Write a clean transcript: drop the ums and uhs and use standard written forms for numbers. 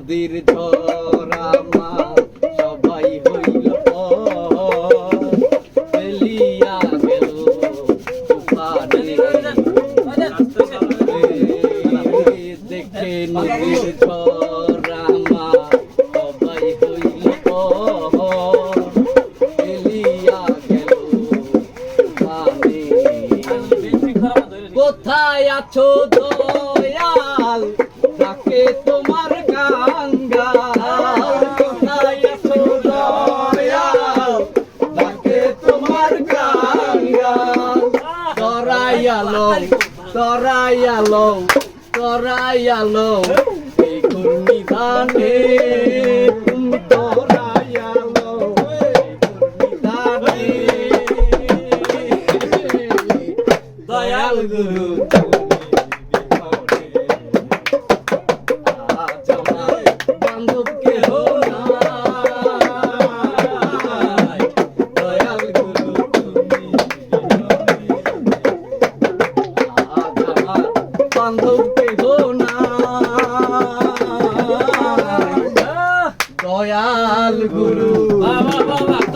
নদীর ঝরা মা সবাই হইল ফেলিয়া গেল তুফানে দেখে নদীর ঝরা মা সবাই হইল ফেলিয়া গেল তুফানে কোথায় আছো দয়াল ডাকে তোমার গান গাও কোথায় আছো দয়াল ডাকে তোমার গান গাও তরাইয়ালো এই ঘূর্ণিধানে তুমি তরাইয়ালো এই ঘূর্ণিধানে দয়াল গুরু দয়াল গুরু বাবা বাবা